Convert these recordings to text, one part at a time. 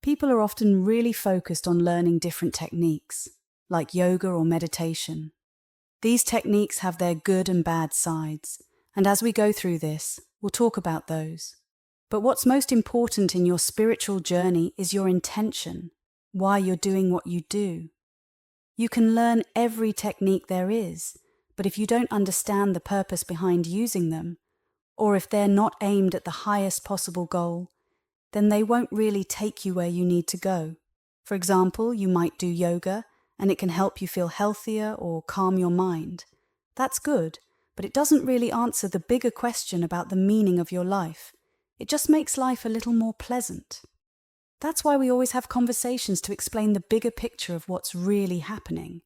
People are often really focused on learning different techniques, like yoga or meditation. These techniques have their good and bad sides, and as we go through this, we'll talk about those. But what's most important in your spiritual journey is your intention, why you're doing what you do. You can learn every technique there is, but if you don't understand the purpose behind using them, or if they're not aimed at the highest possible goal, then they won't really take you where you need to go. For example, you might do yoga, and it can help you feel healthier or calm your mind. That's good, but it doesn't really answer the bigger question about the meaning of your life. It just makes life a little more pleasant. That's why we always have conversations to explain the bigger picture of what's really happening.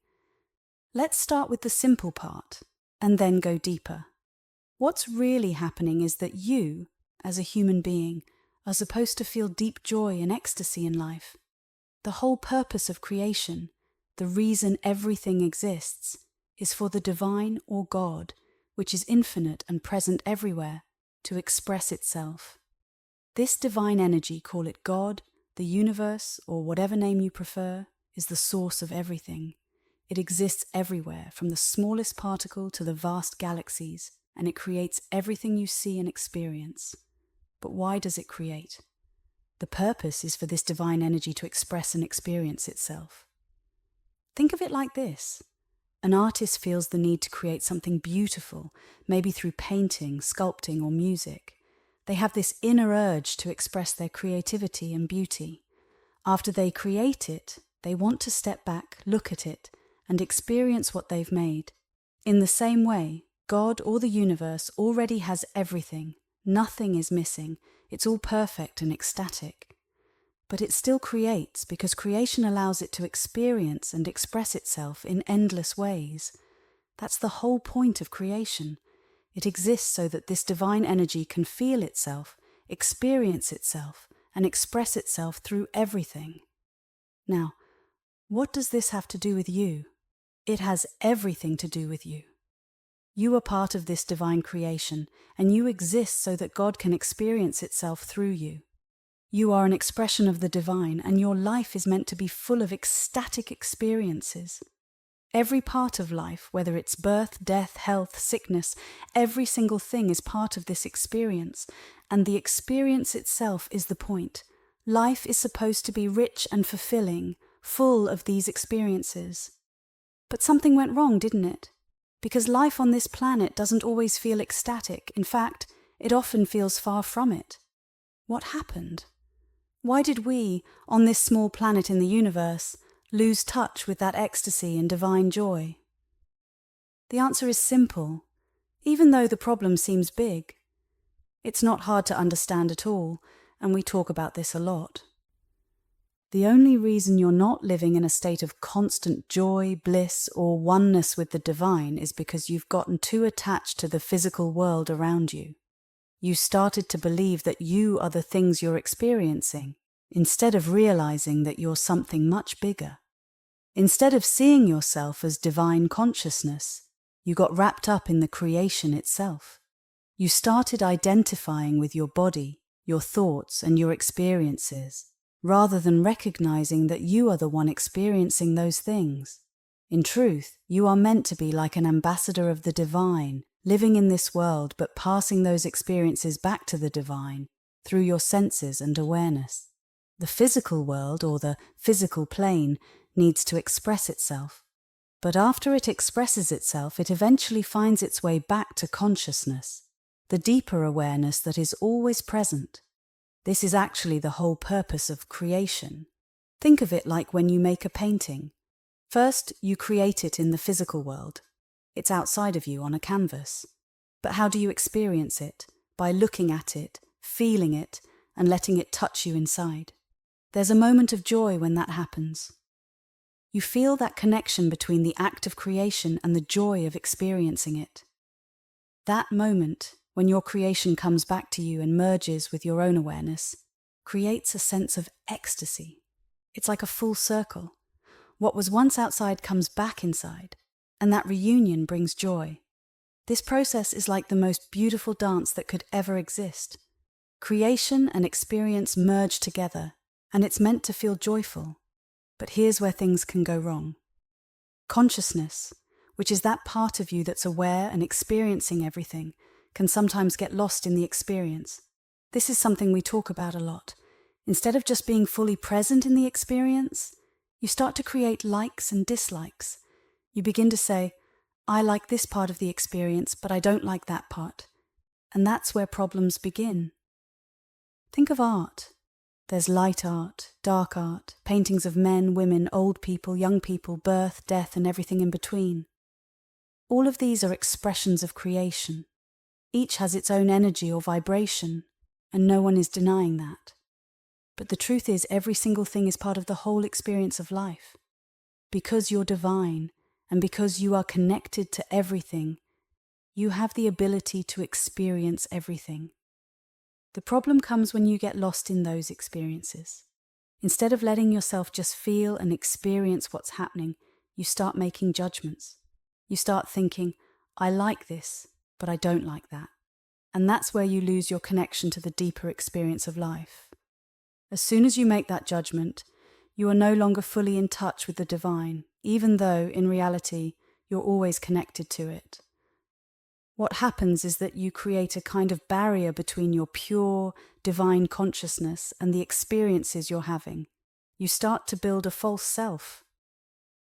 Let's start with the simple part, and then go deeper. What's really happening is that you, as a human being, are supposed to feel deep joy and ecstasy in life. The whole purpose of creation, the reason everything exists, is for the divine or God, which is infinite and present everywhere, to express itself. This divine energy, call it God, the universe, or whatever name you prefer, is the source of everything. It exists everywhere, from the smallest particle to the vast galaxies, and it creates everything you see and experience. But why does it create? The purpose is for this divine energy to express and experience itself. Think of it like this. An artist feels the need to create something beautiful, maybe through painting, sculpting, or music. They have this inner urge to express their creativity and beauty. After they create it, they want to step back, look at it, and experience what they've made. In the same way, God or the universe already has everything. Nothing is missing. It's all perfect and ecstatic. But it still creates because creation allows it to experience and express itself in endless ways. That's the whole point of creation. It exists so that this divine energy can feel itself, experience itself, and express itself through everything. Now, what does this have to do with you? It has everything to do with you. You are part of this divine creation, and you exist so that God can experience itself through you. You are an expression of the divine, and your life is meant to be full of ecstatic experiences. Every part of life, whether it's birth, death, health, sickness, every single thing is part of this experience, and the experience itself is the point. Life is supposed to be rich and fulfilling, full of these experiences. But something went wrong, didn't it? Because life on this planet doesn't always feel ecstatic. In fact, it often feels far from it. What happened? Why did we, on this small planet in the universe, lose touch with that ecstasy and divine joy? The answer is simple, even though the problem seems big. It's not hard to understand at all, and we talk about this a lot. The only reason you're not living in a state of constant joy, bliss, or oneness with the divine is because you've gotten too attached to the physical world around you. You started to believe that you are the things you're experiencing, instead of realizing that you're something much bigger. Instead of seeing yourself as divine consciousness, you got wrapped up in the creation itself. You started identifying with your body, your thoughts, and your experiences, rather than recognizing that you are the one experiencing those things. In truth, you are meant to be like an ambassador of the divine, living in this world but passing those experiences back to the divine through your senses and awareness. The physical world, or the physical plane, needs to express itself. But after it expresses itself, it eventually finds its way back to consciousness, the deeper awareness that is always present. This is actually the whole purpose of creation. Think of it like when you make a painting. First, you create it in the physical world. It's outside of you on a canvas. But how do you experience it? By looking at it, feeling it, and letting it touch you inside. There's a moment of joy when that happens. You feel that connection between the act of creation and the joy of experiencing it. That moment, when your creation comes back to you and merges with your own awareness, creates a sense of ecstasy. It's like a full circle. What was once outside comes back inside, and that reunion brings joy. This process is like the most beautiful dance that could ever exist. Creation and experience merge together, and it's meant to feel joyful. But here's where things can go wrong. Consciousness, which is that part of you that's aware and experiencing everything, can sometimes get lost in the experience. This is something we talk about a lot. Instead of just being fully present in the experience, you start to create likes and dislikes. You begin to say, I like this part of the experience, but I don't like that part. And that's where problems begin. Think of art. There's light art, dark art, paintings of men, women, old people, young people, birth, death, and everything in between. All of these are expressions of creation. Each has its own energy or vibration, and no one is denying that. But the truth is, every single thing is part of the whole experience of life. Because you're divine, and because you are connected to everything, you have the ability to experience everything. The problem comes when you get lost in those experiences. Instead of letting yourself just feel and experience what's happening, you start making judgments. You start thinking, I like this, but I don't like that. And that's where you lose your connection to the deeper experience of life. As soon as you make that judgment, you are no longer fully in touch with the divine, even though, in reality, you're always connected to it. What happens is that you create a kind of barrier between your pure, divine consciousness and the experiences you're having. You start to build a false self.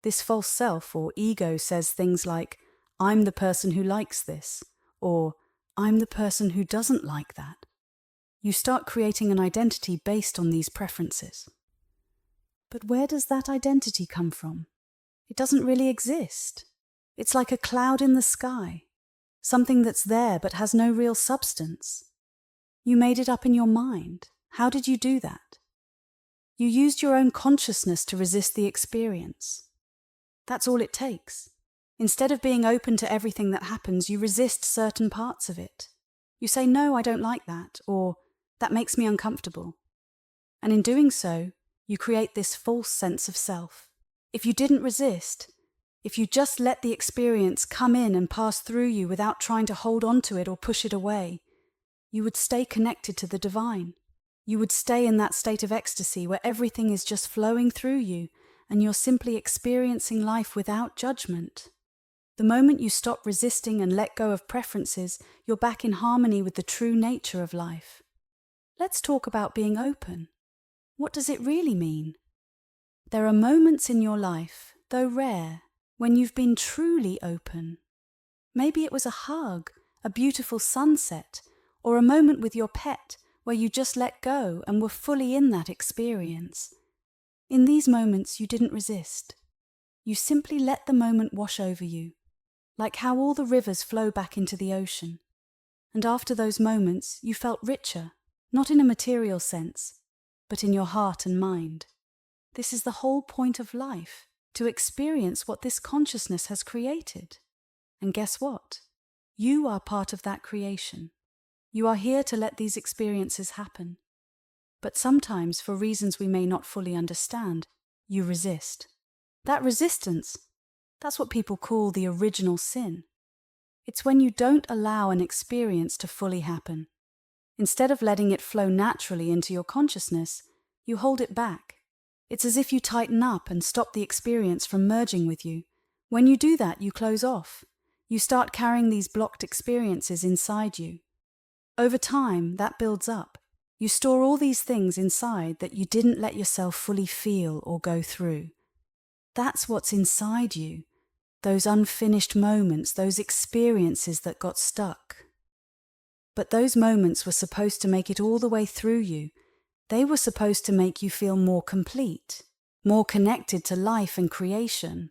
This false self, or ego, says things like, I'm the person who likes this, or I'm the person who doesn't like that. You start creating an identity based on these preferences. But where does that identity come from? It doesn't really exist. It's like a cloud in the sky. Something that's there but has no real substance. You made it up in your mind. How did you do that? You used your own consciousness to resist the experience. That's all it takes. Instead of being open to everything that happens, you resist certain parts of it. You say, no, I don't like that, or that makes me uncomfortable. And in doing so, you create this false sense of self. If you didn't resist, if you just let the experience come in and pass through you without trying to hold on to it or push it away, you would stay connected to the divine. You would stay in that state of ecstasy where everything is just flowing through you and you're simply experiencing life without judgment. The moment you stop resisting and let go of preferences, you're back in harmony with the true nature of life. Let's talk about being open. What does it really mean? There are moments in your life, though rare, when you've been truly open. Maybe it was a hug, a beautiful sunset, or a moment with your pet where you just let go and were fully in that experience. In these moments, you didn't resist. You simply let the moment wash over you, like how all the rivers flow back into the ocean. And after those moments, you felt richer, not in a material sense, but in your heart and mind. This is the whole point of life, to experience what this consciousness has created. And guess what? You are part of that creation. You are here to let these experiences happen. But sometimes, for reasons we may not fully understand, you resist. That resistance, that's what people call the original sin. It's when you don't allow an experience to fully happen. Instead of letting it flow naturally into your consciousness, you hold it back. It's as if you tighten up and stop the experience from merging with you. When you do that, you close off. You start carrying these blocked experiences inside you. Over time, that builds up. You store all these things inside that you didn't let yourself fully feel or go through. That's what's inside you. Those unfinished moments, those experiences that got stuck. But those moments were supposed to make it all the way through you. They were supposed to make you feel more complete, more connected to life and creation.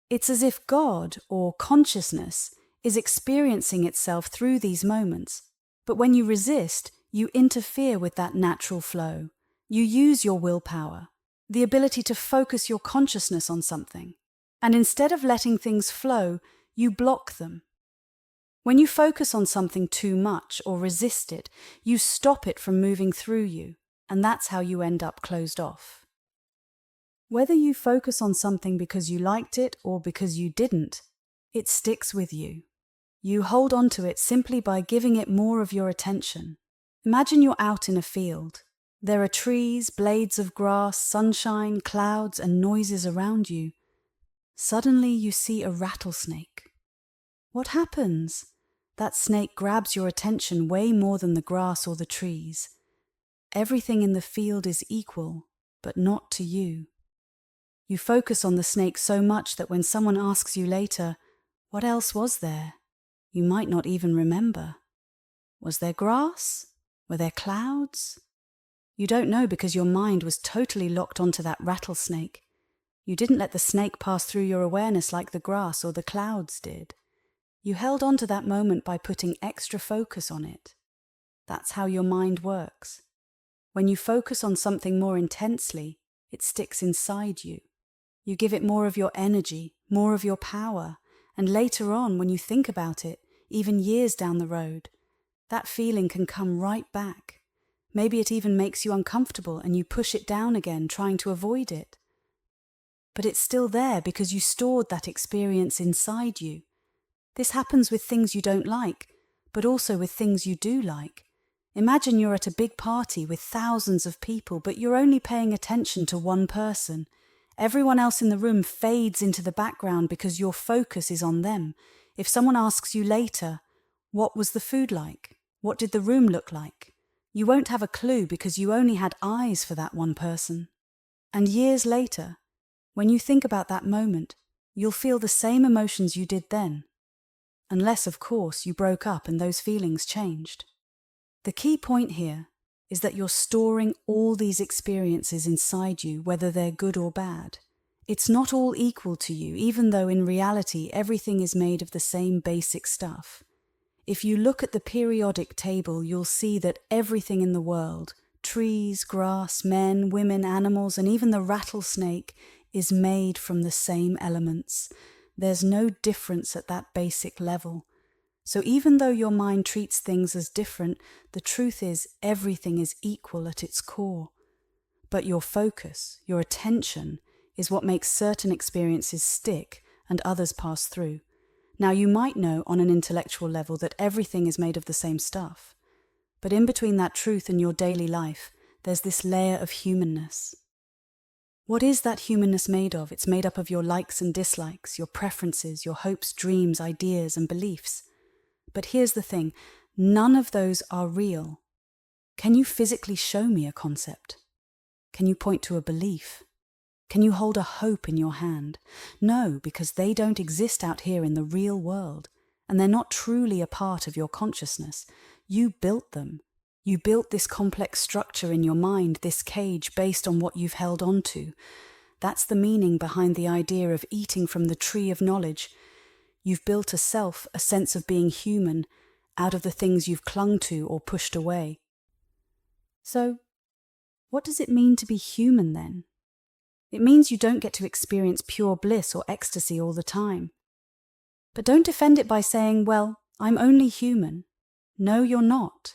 It's as if God, or consciousness, is experiencing itself through these moments. But when you resist, you interfere with that natural flow. You use your willpower, the ability to focus your consciousness on something. And instead of letting things flow, you block them. When you focus on something too much or resist it, you stop it from moving through you. And that's how you end up closed off. Whether you focus on something because you liked it or because you didn't, it sticks with you. You hold on to it simply by giving it more of your attention. Imagine you're out in a field. There are trees, blades of grass, sunshine, clouds, and noises around you. Suddenly you see a rattlesnake. What happens? That snake grabs your attention way more than the grass or the trees. Everything in the field is equal, but not to you. You focus on the snake so much that when someone asks you later, "What else was there?" you might not even remember. Was there grass? Were there clouds? You don't know because your mind was totally locked onto that rattlesnake. You didn't let the snake pass through your awareness like the grass or the clouds did. You held on to that moment by putting extra focus on it. That's how your mind works. When you focus on something more intensely, it sticks inside you. You give it more of your energy, more of your power, and later on, when you think about it, even years down the road, that feeling can come right back. Maybe it even makes you uncomfortable and you push it down again, trying to avoid it. But it's still there because you stored that experience inside you. This happens with things you don't like, but also with things you do like. Imagine you're at a big party with thousands of people, but you're only paying attention to one person. Everyone else in the room fades into the background because your focus is on them. If someone asks you later, "What was the food like? What did the room look like?" you won't have a clue because you only had eyes for that one person. And years later, when you think about that moment, you'll feel the same emotions you did then. Unless, of course, you broke up and those feelings changed. The key point here is that you're storing all these experiences inside you, whether they're good or bad. It's not all equal to you, even though in reality everything is made of the same basic stuff. If you look at the periodic table, you'll see that everything in the world, trees, grass, men, women, animals, and even the rattlesnake, is made from the same elements. There's no difference at that basic level. So even though your mind treats things as different, the truth is everything is equal at its core. But your focus, your attention, is what makes certain experiences stick and others pass through. Now, you might know on an intellectual level that everything is made of the same stuff. But in between that truth and your daily life, there's this layer of humanness. What is that humanness made of? It's made up of your likes and dislikes, your preferences, your hopes, dreams, ideas, and beliefs. But here's the thing, none of those are real. Can you physically show me a concept? Can you point to a belief? Can you hold a hope in your hand? No, because they don't exist out here in the real world, and they're not truly a part of your consciousness. You built them. You built this complex structure in your mind, this cage based on what you've held on to. That's the meaning behind the idea of eating from the tree of knowledge. You've built a self, a sense of being human, out of the things you've clung to or pushed away. So, what does it mean to be human then? It means you don't get to experience pure bliss or ecstasy all the time. But don't defend it by saying, "Well, I'm only human." No, you're not.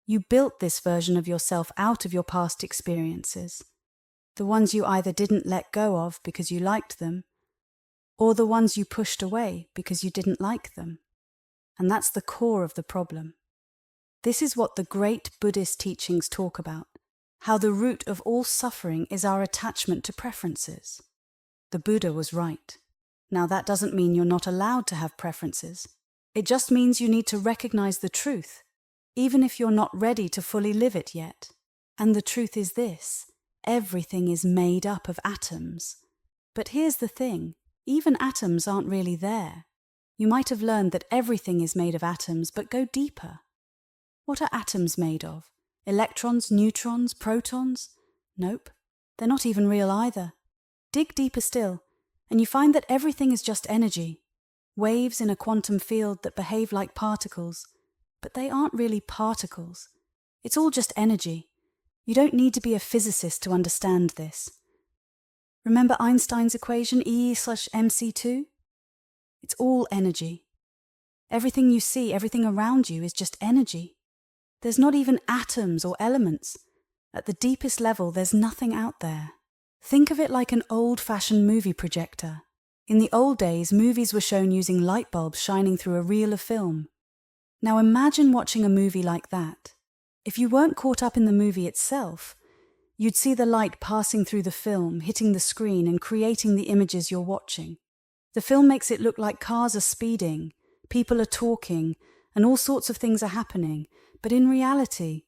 You built this version of yourself out of your past experiences. The ones you either didn't let go of because you liked them, or the ones you pushed away because you didn't like them. And that's the core of the problem. This is what the great Buddhist teachings talk about. How the root of all suffering is our attachment to preferences. The Buddha was right. Now that doesn't mean you're not allowed to have preferences. It just means you need to recognize the truth, even if you're not ready to fully live it yet. And the truth is this, everything is made up of atoms. But here's the thing, even atoms aren't really there. You might have learned that everything is made of atoms, but go deeper. What are atoms made of? Electrons, neutrons, protons? Nope, they're not even real either. Dig deeper still, and you find that everything is just energy. Waves in a quantum field that behave like particles. But they aren't really particles. It's all just energy. You don't need to be a physicist to understand this. Remember Einstein's equation, E/mc2? It's all energy. Everything you see, everything around you is just energy. There's not even atoms or elements. At the deepest level, there's nothing out there. Think of it like an old-fashioned movie projector. In the old days, movies were shown using light bulbs shining through a reel of film. Now imagine watching a movie like that. If you weren't caught up in the movie itself, you'd see the light passing through the film, hitting the screen and creating the images you're watching. The film makes it look like cars are speeding, people are talking, and all sorts of things are happening, but in reality,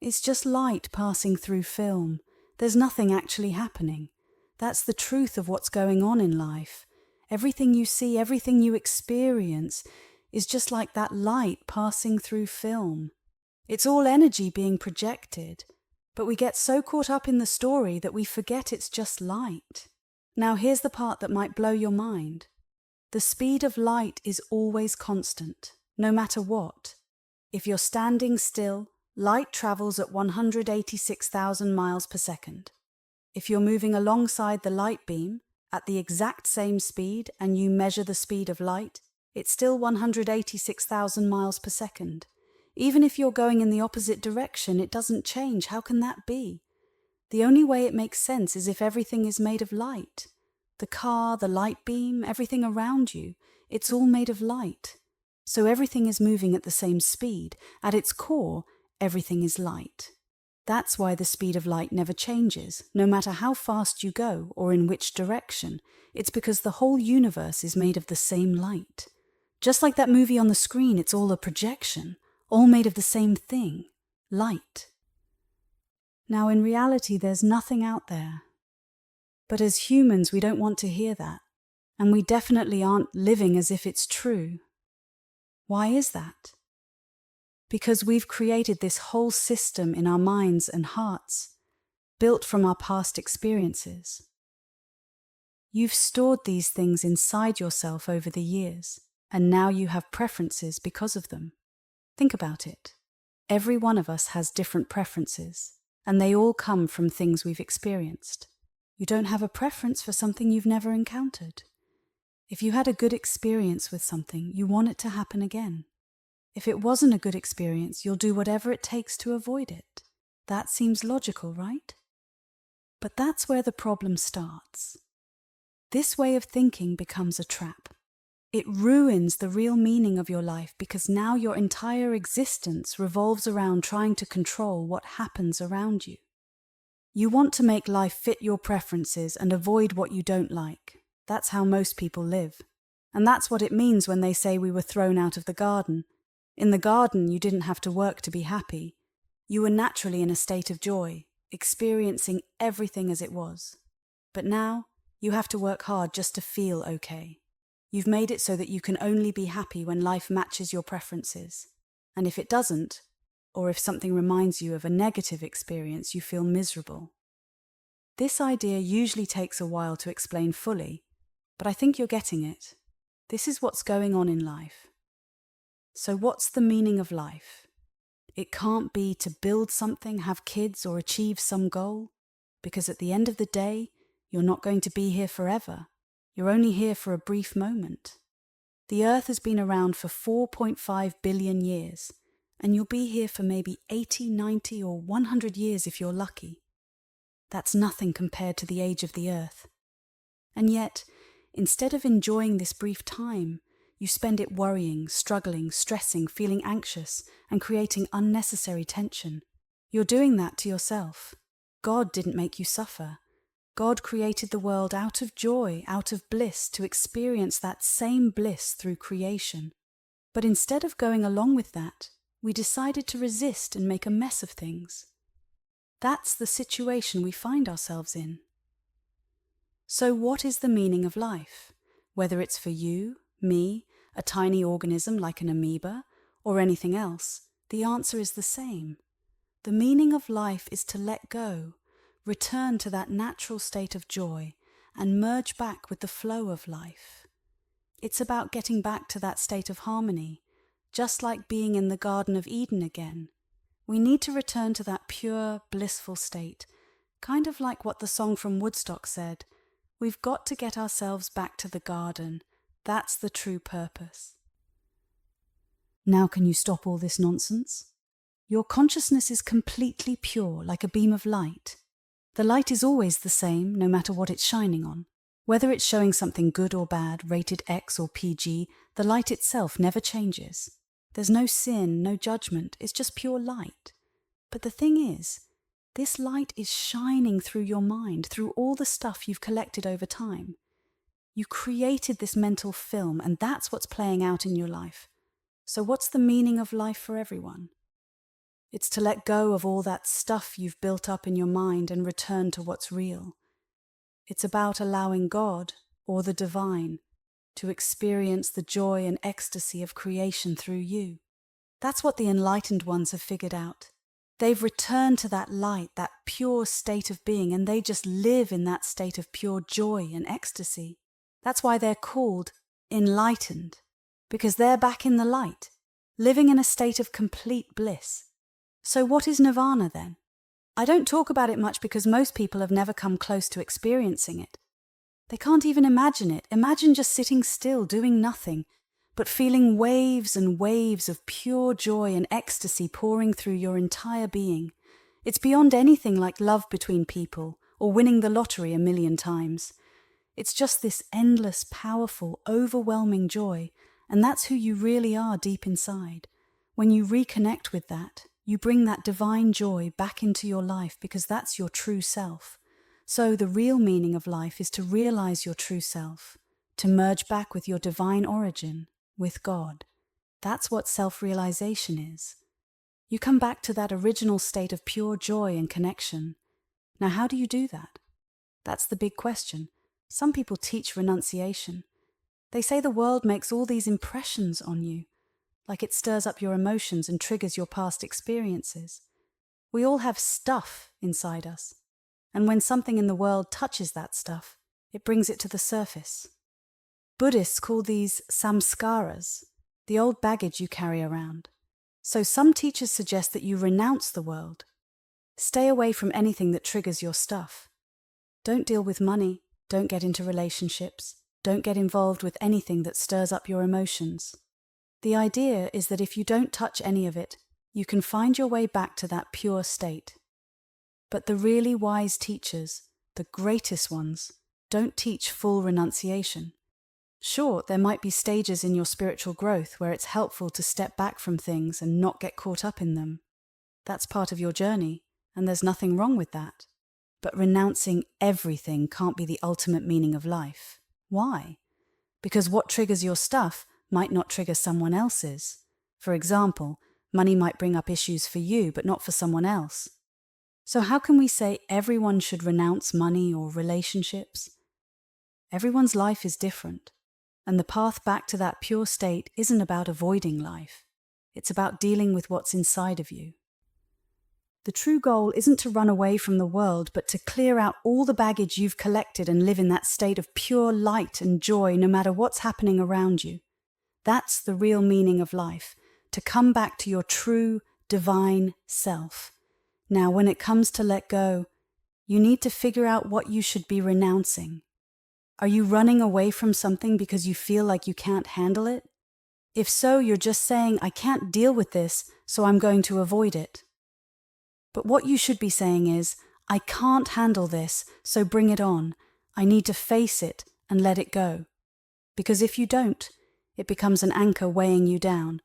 it's just light passing through film. There's nothing actually happening. That's the truth of what's going on in life. Everything you see, everything you experience is just like that light passing through film. It's all energy being projected, but we get so caught up in the story that we forget it's just light. Now here's the part that might blow your mind. The speed of light is always constant, no matter what. If you're standing still, light travels at 186,000 miles per second. If you're moving alongside the light beam at the exact same speed and you measure the speed of light, it's still 186,000 miles per second. Even if you're going in the opposite direction, it doesn't change. How can that be? The only way it makes sense is if everything is made of light. The car, the light beam, everything around you, it's all made of light. So everything is moving at the same speed. At its core, everything is light. That's why the speed of light never changes, no matter how fast you go or in which direction. It's because the whole universe is made of the same light. Just like that movie on the screen, it's all a projection, all made of the same thing, light. Now, in reality, there's nothing out there. But as humans, we don't want to hear that, and we definitely aren't living as if it's true. Why is that? Because we've created this whole system in our minds and hearts, built from our past experiences. You've stored these things inside yourself over the years, and now you have preferences because of them. Think about it. Every one of us has different preferences, and they all come from things we've experienced. You don't have a preference for something you've never encountered. If you had a good experience with something, you want it to happen again. If it wasn't a good experience, you'll do whatever it takes to avoid it. That seems logical, right? But that's where the problem starts. This way of thinking becomes a trap. It ruins the real meaning of your life because now your entire existence revolves around trying to control what happens around you. You want to make life fit your preferences and avoid what you don't like. That's how most people live. And that's what it means when they say we were thrown out of the garden. In the garden, you didn't have to work to be happy. You were naturally in a state of joy, experiencing everything as it was. But now, you have to work hard just to feel okay. You've made it so that you can only be happy when life matches your preferences. And if it doesn't, or if something reminds you of a negative experience, you feel miserable. This idea usually takes a while to explain fully, but I think you're getting it. This is what's going on in life. So what's the meaning of life? It can't be to build something, have kids, or achieve some goal, because at the end of the day, you're not going to be here forever. You're only here for a brief moment. The Earth has been around for 4.5 billion years, and you'll be here for maybe 80, 90, or 100 years if you're lucky. That's nothing compared to the age of the Earth. And yet, instead of enjoying this brief time, you spend it worrying, struggling, stressing, feeling anxious, and creating unnecessary tension. You're doing that to yourself. God didn't make you suffer. God created the world out of joy, out of bliss, to experience that same bliss through creation. But instead of going along with that, we decided to resist and make a mess of things. That's the situation we find ourselves in. So what is the meaning of life? Whether it's for you, me, a tiny organism like an amoeba, or anything else, the answer is the same. The meaning of life is to let go, return to that natural state of joy, and merge back with the flow of life. It's about getting back to that state of harmony, just like being in the Garden of Eden again. We need to return to that pure, blissful state, kind of like what the song from Woodstock said. We've got to get ourselves back to the garden. That's the true purpose. Now can you stop all this nonsense? Your consciousness is completely pure, like a beam of light. The light is always the same, no matter what it's shining on. Whether it's showing something good or bad, rated X or PG, the light itself never changes. There's no sin, no judgment, it's just pure light. But the thing is, this light is shining through your mind, through all the stuff you've collected over time. You created this mental film, and that's what's playing out in your life. So what's the meaning of life for everyone? It's to let go of all that stuff you've built up in your mind and return to what's real. It's about allowing God, or the divine, to experience the joy and ecstasy of creation through you. That's what the enlightened ones have figured out. They've returned to that light, that pure state of being, and they just live in that state of pure joy and ecstasy. That's why they're called enlightened, because they're back in the light, living in a state of complete bliss. So what is nirvana then? I don't talk about it much because most people have never come close to experiencing it. They can't even imagine it. Imagine just sitting still, doing nothing, but feeling waves and waves of pure joy and ecstasy pouring through your entire being. It's beyond anything like love between people or winning the lottery 1,000,000 times. It's just this endless, powerful, overwhelming joy, and that's who you really are deep inside. When you reconnect with that, you bring that divine joy back into your life because that's your true self. So the real meaning of life is to realize your true self, to merge back with your divine origin, with God. That's what self-realization is. You come back to that original state of pure joy and connection. Now, how do you do that? That's the big question. Some people teach renunciation. They say the world makes all these impressions on you, like it stirs up your emotions and triggers your past experiences. We all have stuff inside us, and when something in the world touches that stuff, it brings it to the surface. Buddhists call these samskaras, the old baggage you carry around. So some teachers suggest that you renounce the world. Stay away from anything that triggers your stuff. Don't deal with money, don't get into relationships, don't get involved with anything that stirs up your emotions. The idea is that if you don't touch any of it, you can find your way back to that pure state. But the really wise teachers, the greatest ones, don't teach full renunciation. Sure, there might be stages in your spiritual growth where it's helpful to step back from things and not get caught up in them. That's part of your journey, and there's nothing wrong with that. But renouncing everything can't be the ultimate meaning of life. Why? Because what triggers your stuff might not trigger someone else's. For example, money might bring up issues for you, but not for someone else. So how can we say everyone should renounce money or relationships? Everyone's life is different, and the path back to that pure state isn't about avoiding life. It's about dealing with what's inside of you. The true goal isn't to run away from the world, but to clear out all the baggage you've collected and live in that state of pure light and joy no matter what's happening around you. That's the real meaning of life, to come back to your true, divine self. Now, when it comes to let go, you need to figure out what you should be renouncing. Are you running away from something because you feel like you can't handle it? If so, you're just saying, I can't deal with this, so I'm going to avoid it. But what you should be saying is, I can't handle this, so bring it on. I need to face it and let it go. Because if you don't, it becomes an anchor weighing you down.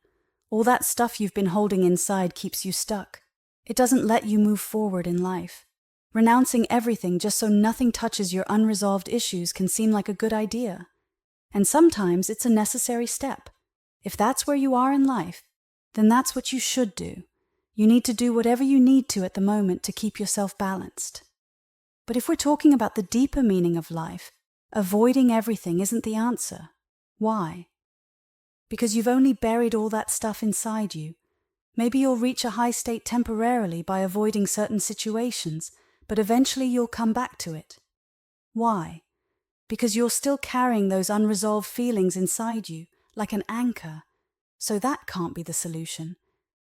All that stuff you've been holding inside keeps you stuck. It doesn't let you move forward in life. Renouncing everything just so nothing touches your unresolved issues can seem like a good idea. And sometimes it's a necessary step. If that's where you are in life, then that's what you should do. You need to do whatever you need to at the moment to keep yourself balanced. But if we're talking about the deeper meaning of life, avoiding everything isn't the answer. Why? Because you've only buried all that stuff inside you. Maybe you'll reach a high state temporarily by avoiding certain situations, but eventually you'll come back to it. Why? Because you're still carrying those unresolved feelings inside you, like an anchor. So that can't be the solution.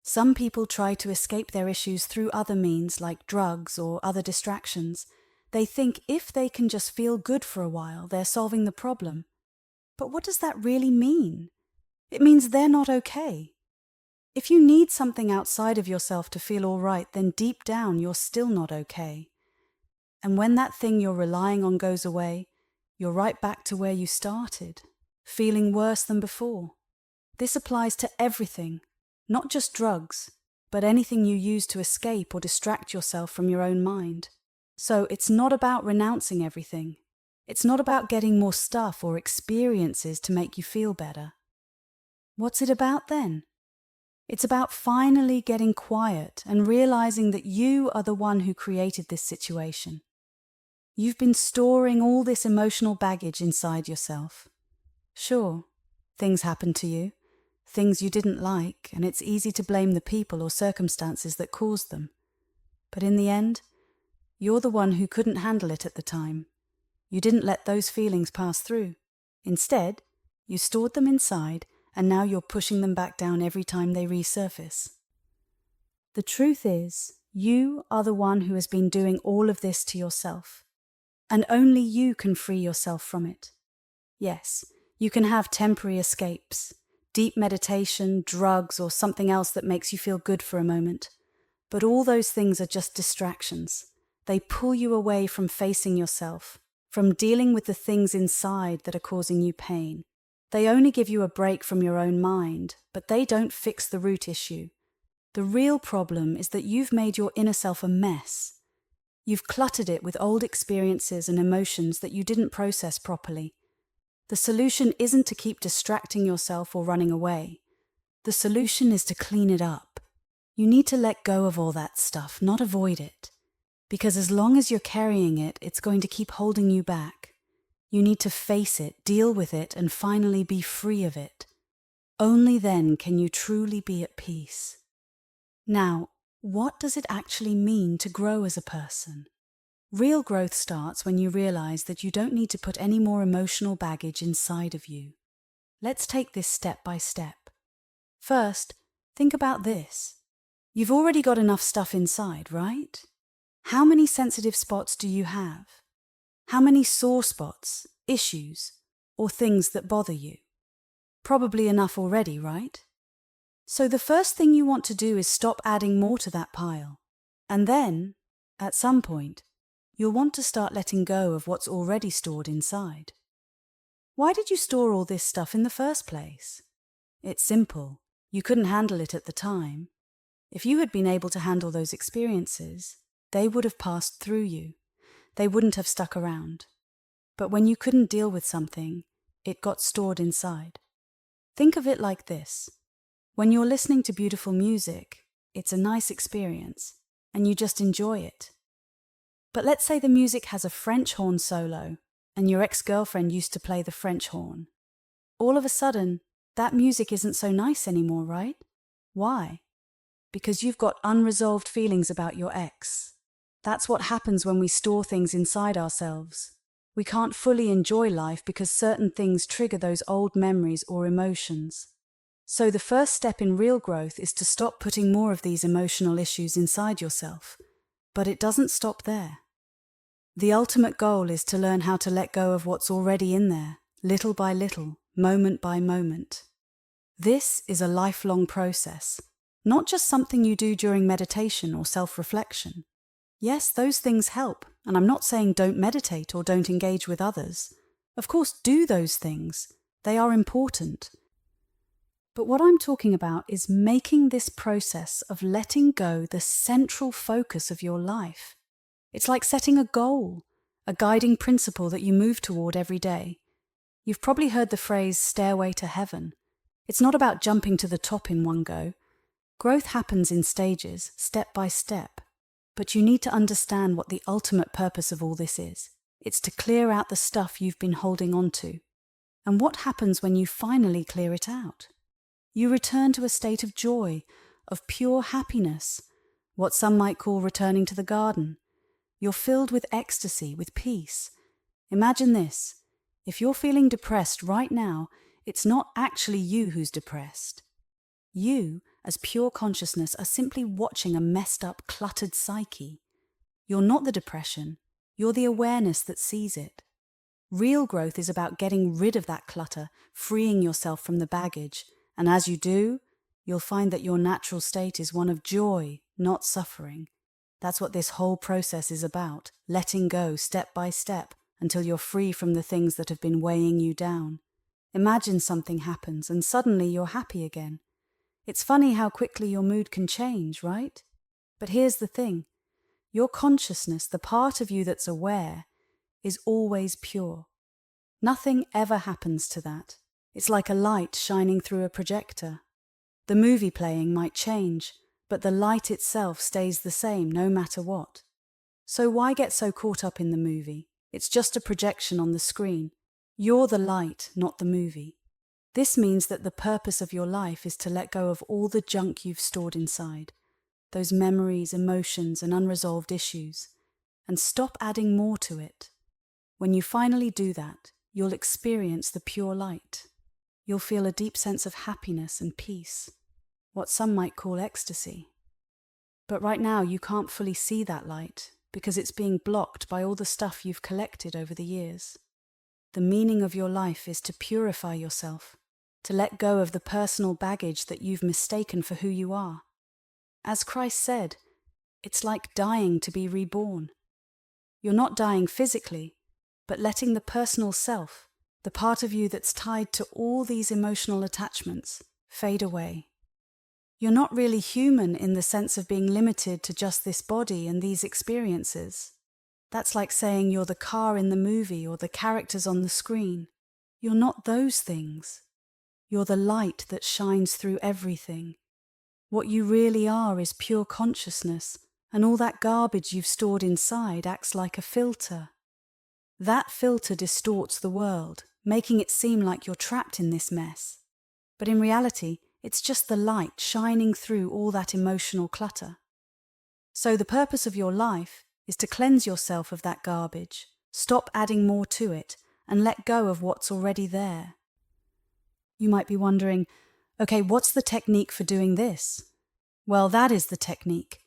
Some people try to escape their issues through other means, like drugs or other distractions. They think if they can just feel good for a while, they're solving the problem. But what does that really mean? It means they're not okay. If you need something outside of yourself to feel all right, then deep down you're still not okay. And when that thing you're relying on goes away, you're right back to where you started, feeling worse than before. This applies to everything, not just drugs, but anything you use to escape or distract yourself from your own mind. So it's not about renouncing everything. It's not about getting more stuff or experiences to make you feel better. What's it about then? It's about finally getting quiet and realizing that you are the one who created this situation. You've been storing all this emotional baggage inside yourself. Sure, things happen to you, things you didn't like, and it's easy to blame the people or circumstances that caused them. But in the end, you're the one who couldn't handle it at the time. You didn't let those feelings pass through. Instead, you stored them inside, and now you're pushing them back down every time they resurface. The truth is, you are the one who has been doing all of this to yourself, and only you can free yourself from it. Yes, you can have temporary escapes, deep meditation, drugs, or something else that makes you feel good for a moment, but all those things are just distractions. They pull you away from facing yourself, from dealing with the things inside that are causing you pain. They only give you a break from your own mind, but they don't fix the root issue. The real problem is that you've made your inner self a mess. You've cluttered it with old experiences and emotions that you didn't process properly. The solution isn't to keep distracting yourself or running away. The solution is to clean it up. You need to let go of all that stuff, not avoid it. Because as long as you're carrying it, it's going to keep holding you back. You need to face it, deal with it, and finally be free of it. Only then can you truly be at peace. Now, what does it actually mean to grow as a person? Real growth starts when you realize that you don't need to put any more emotional baggage inside of you. Let's take this step by step. First, think about this. You've already got enough stuff inside, right? How many sensitive spots do you have? How many sore spots, issues, or things that bother you? Probably enough already, right? So the first thing you want to do is stop adding more to that pile. And then, at some point, you'll want to start letting go of what's already stored inside. Why did you store all this stuff in the first place? It's simple. You couldn't handle it at the time. If you had been able to handle those experiences, they would have passed through you. They wouldn't have stuck around. But when you couldn't deal with something, it got stored inside. Think of it like this. When you're listening to beautiful music, it's a nice experience, and you just enjoy it. But let's say the music has a French horn solo, and your ex-girlfriend used to play the French horn. All of a sudden, that music isn't so nice anymore, right? Why? Because you've got unresolved feelings about your ex. That's what happens when we store things inside ourselves. We can't fully enjoy life because certain things trigger those old memories or emotions. So the first step in real growth is to stop putting more of these emotional issues inside yourself. But it doesn't stop there. The ultimate goal is to learn how to let go of what's already in there, little by little, moment by moment. This is a lifelong process, not just something you do during meditation or self-reflection. Yes, those things help, and I'm not saying don't meditate or don't engage with others. Of course, do those things. They are important. But what I'm talking about is making this process of letting go the central focus of your life. It's like setting a goal, a guiding principle that you move toward every day. You've probably heard the phrase stairway to heaven. It's not about jumping to the top in one go. Growth happens in stages, step by step. But you need to understand what the ultimate purpose of all this is. It's to clear out the stuff you've been holding on to. And what happens when you finally clear it out? You return to a state of joy, of pure happiness, what some might call returning to the garden. You're filled with ecstasy, with peace. Imagine this. If you're feeling depressed right now, it's not actually you who's depressed. You, as pure consciousness, are simply watching a messed up, cluttered psyche. You're not the depression. You're the awareness that sees it. Real growth is about getting rid of that clutter, freeing yourself from the baggage. And as you do, you'll find that your natural state is one of joy, not suffering. That's what this whole process is about, letting go step by step until you're free from the things that have been weighing you down. Imagine something happens and suddenly you're happy again. It's funny how quickly your mood can change, right? But here's the thing. Your consciousness, the part of you that's aware, is always pure. Nothing ever happens to that. It's like a light shining through a projector. The movie playing might change, but the light itself stays the same no matter what. So why get so caught up in the movie? It's just a projection on the screen. You're the light, not the movie. This means that the purpose of your life is to let go of all the junk you've stored inside, those memories, emotions, and unresolved issues, and stop adding more to it. When you finally do that, you'll experience the pure light. You'll feel a deep sense of happiness and peace, what some might call ecstasy. But right now you can't fully see that light because it's being blocked by all the stuff you've collected over the years. The meaning of your life is to purify yourself, to let go of the personal baggage that you've mistaken for who you are. As Christ said, it's like dying to be reborn. You're not dying physically, but letting the personal self, the part of you that's tied to all these emotional attachments, fade away. You're not really human in the sense of being limited to just this body and these experiences. That's like saying you're the car in the movie or the characters on the screen. You're not those things. You're the light that shines through everything. What you really are is pure consciousness, and all that garbage you've stored inside acts like a filter. That filter distorts the world, making it seem like you're trapped in this mess. But in reality, it's just the light shining through all that emotional clutter. So the purpose of your life is to cleanse yourself of that garbage, stop adding more to it, and let go of what's already there. You might be wondering, okay, what's the technique for doing this? Well, that is the technique.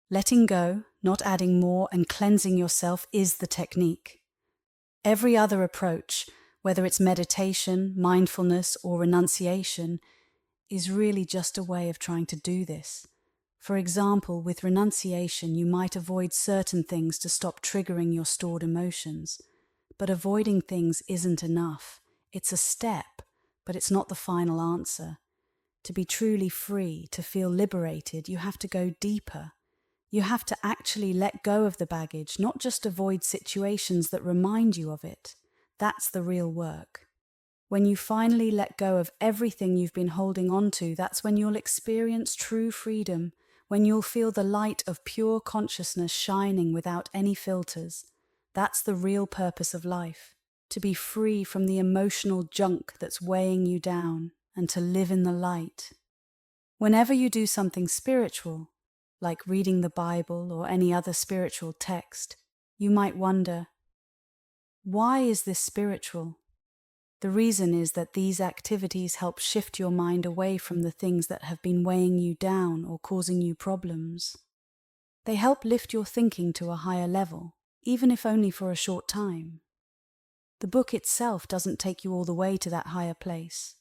Letting go, not adding more, and cleansing yourself is the technique. Every other approach, whether it's meditation, mindfulness, or renunciation, is really just a way of trying to do this. For example, with renunciation, you might avoid certain things to stop triggering your stored emotions. But avoiding things isn't enough. It's a step, but it's not the final answer. To be truly free, to feel liberated, you have to go deeper. You have to actually let go of the baggage, not just avoid situations that remind you of it. That's the real work. When you finally let go of everything you've been holding on to, that's when you'll experience true freedom, when you'll feel the light of pure consciousness shining without any filters. That's the real purpose of life, to be free from the emotional junk that's weighing you down and to live in the light. Whenever you do something spiritual, like reading the Bible or any other spiritual text, you might wonder, why is this spiritual? The reason is that these activities help shift your mind away from the things that have been weighing you down or causing you problems. They help lift your thinking to a higher level, even if only for a short time. The book itself doesn't take you all the way to that higher place,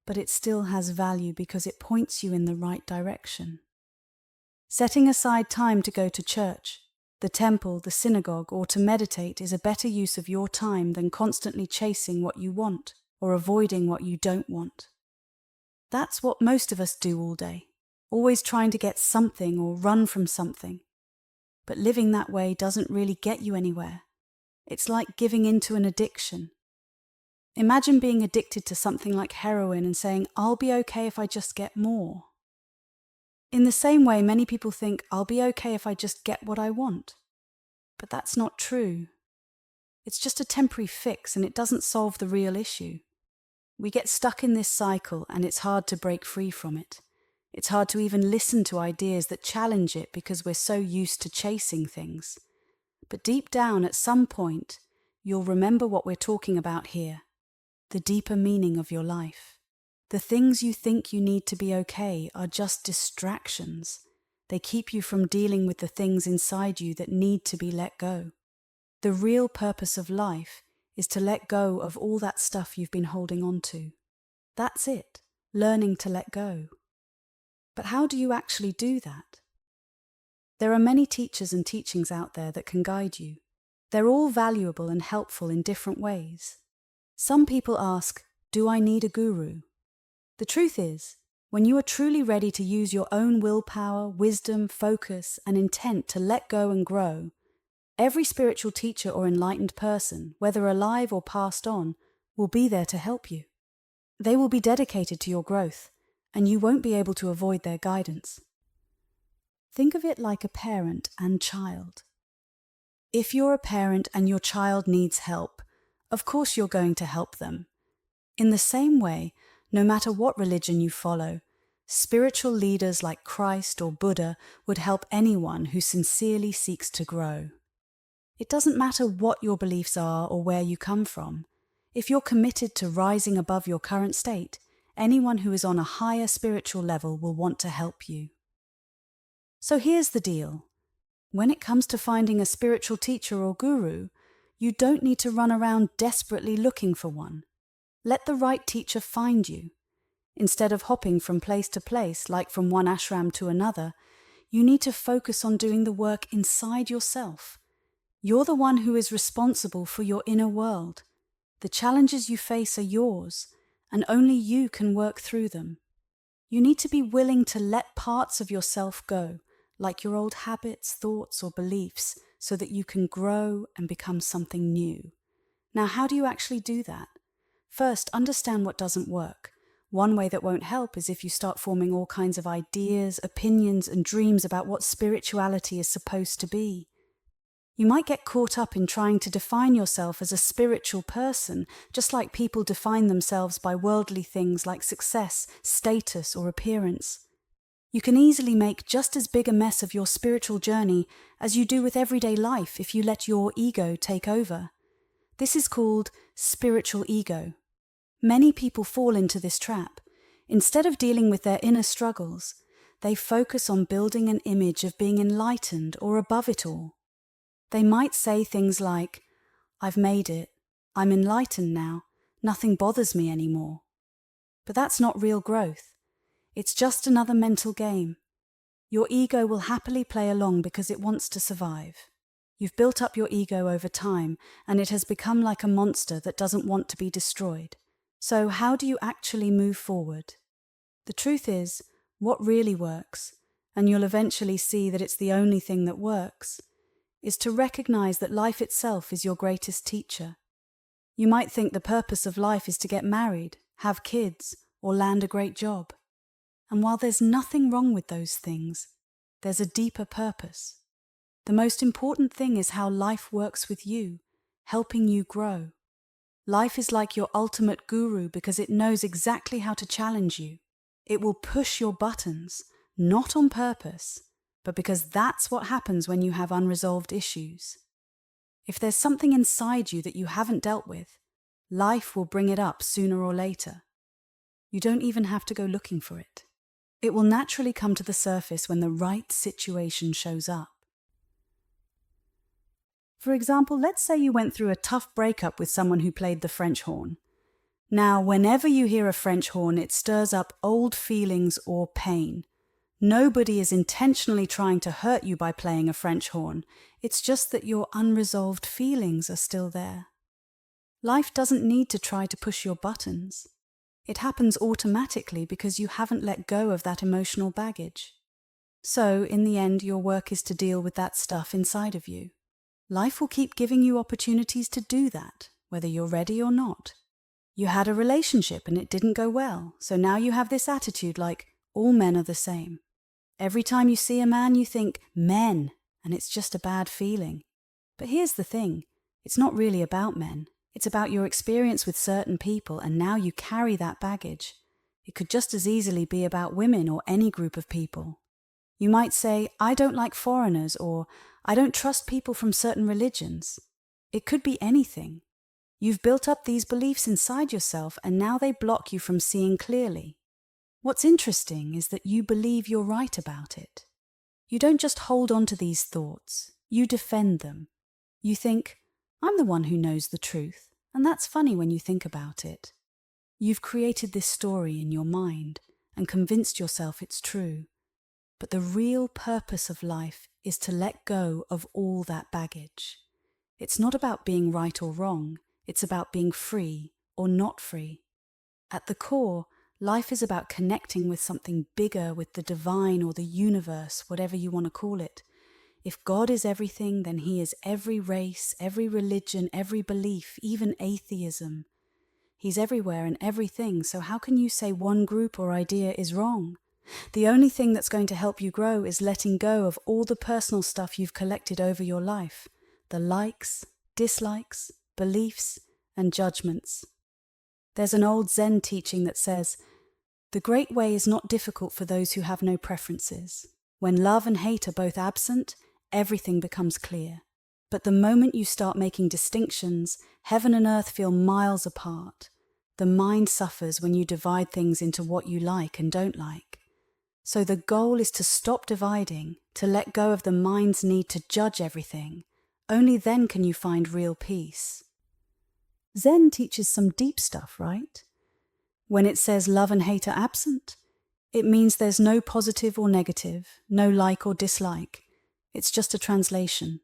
but it still has value because it points you in the right direction. Setting aside time to go to church, the temple, the synagogue, or to meditate is a better use of your time than constantly chasing what you want or avoiding what you don't want. That's what most of us do all day, always trying to get something or run from something. But living that way doesn't really get you anywhere. It's like giving into an addiction. Imagine being addicted to something like heroin and saying, "I'll be okay if I just get more." In the same way, many people think, "I'll be okay if I just get what I want." But that's not true. It's just a temporary fix and it doesn't solve the real issue. We get stuck in this cycle and it's hard to break free from it. It's hard to even listen to ideas that challenge it because we're so used to chasing things. But deep down, at some point, you'll remember what we're talking about here, the deeper meaning of your life. The things you think you need to be okay are just distractions. They keep you from dealing with the things inside you that need to be let go. The real purpose of life is to let go of all that stuff you've been holding on to. That's it, learning to let go. But how do you actually do that? There are many teachers and teachings out there that can guide you. They're all valuable and helpful in different ways. Some people ask, "Do I need a guru?" The truth is, When you are truly ready to use your own willpower, wisdom, focus, and intent to let go and grow, every spiritual teacher or enlightened person, whether alive or passed on, will be there to help you. They will be dedicated to your growth, and you won't be able to avoid their guidance. Think of it like a parent and child. If you're a parent and your child needs help, of course you're going to help them. In the same way, no matter what religion you follow, spiritual leaders like Christ or Buddha would help anyone who sincerely seeks to grow. It doesn't matter what your beliefs are or where you come from. If you're committed to rising above your current state, anyone who is on a higher spiritual level will want to help you. So here's the deal. When it comes to finding a spiritual teacher or guru, you don't need to run around desperately looking for one. Let the right teacher find you. Instead of hopping from place to place, like from one ashram to another, you need to focus on doing the work inside yourself. You're the one who is responsible for your inner world. The challenges you face are yours, and only you can work through them. You need to be willing to let parts of yourself go, like your old habits, thoughts, or beliefs, so that you can grow and become something new. Now, how do you actually do that? First, understand what doesn't work. One way that won't help is if you start forming all kinds of ideas, opinions, and dreams about what spirituality is supposed to be. You might get caught up in trying to define yourself as a spiritual person, just like people define themselves by worldly things like success, status, or appearance. You can easily make just as big a mess of your spiritual journey as you do with everyday life if you let your ego take over. This is called spiritual ego. Many people fall into this trap. Instead of dealing with their inner struggles, they focus on building an image of being enlightened or above it all. They might say things like, "I've made it, I'm enlightened now, nothing bothers me anymore." But that's not real growth. It's just another mental game. Your ego will happily play along because it wants to survive. You've built up your ego over time, and it has become like a monster that doesn't want to be destroyed. So how do you actually move forward? The truth is, what really works, and you'll eventually see that it's the only thing that works, is to recognize that life itself is your greatest teacher. You might think the purpose of life is to get married, have kids, or land a great job. And while there's nothing wrong with those things, there's a deeper purpose. The most important thing is how life works with you, helping you grow. Life is like your ultimate guru because it knows exactly how to challenge you. It will push your buttons, not on purpose, but because that's what happens when you have unresolved issues. If there's something inside you that you haven't dealt with, life will bring it up sooner or later. You don't even have to go looking for it. It will naturally come to the surface when the right situation shows up. For example, let's say you went through a tough breakup with someone who played the French horn. Now, whenever you hear a French horn, it stirs up old feelings or pain. Nobody is intentionally trying to hurt you by playing a French horn. It's just that your unresolved feelings are still there. Life doesn't need to try to push your buttons. It happens automatically because you haven't let go of that emotional baggage. So, in the end, your work is to deal with that stuff inside of you. Life will keep giving you opportunities to do that, whether you're ready or not. You had a relationship and it didn't go well, so now you have this attitude like, all men are the same. Every time you see a man, you think, men, and it's just a bad feeling. But here's the thing, it's not really about men. It's about your experience with certain people, and now you carry that baggage. It could just as easily be about women or any group of people. You might say, I don't like foreigners, or I don't trust people from certain religions. It could be anything. You've built up these beliefs inside yourself, and now they block you from seeing clearly. What's interesting is that you believe you're right about it. You don't just hold on to these thoughts, you defend them. You think, I'm the one who knows the truth, and that's funny when you think about it. You've created this story in your mind and convinced yourself it's true. But the real purpose of life is to let go of all that baggage. It's not about being right or wrong, it's about being free or not free. At the core, Life is about connecting with something bigger, with the divine or the universe, whatever you want to call it. If God is everything, then He is every race, every religion, every belief, even atheism. He's everywhere and everything, so how can you say one group or idea is wrong? The only thing that's going to help you grow is letting go of all the personal stuff you've collected over your life, the likes, dislikes, beliefs, and judgments. There's an old Zen teaching that says, "The great way is not difficult for those who have no preferences. When love and hate are both absent, everything becomes clear. But the moment you start making distinctions, heaven and earth feel miles apart. The mind suffers when you divide things into what you like and don't like. So the goal is to stop dividing, to let go of the mind's need to judge everything. Only then can you find real peace." Zen teaches some deep stuff, right? When it says love and hate are absent, it means there's no positive or negative, no like or dislike. It's just a translation.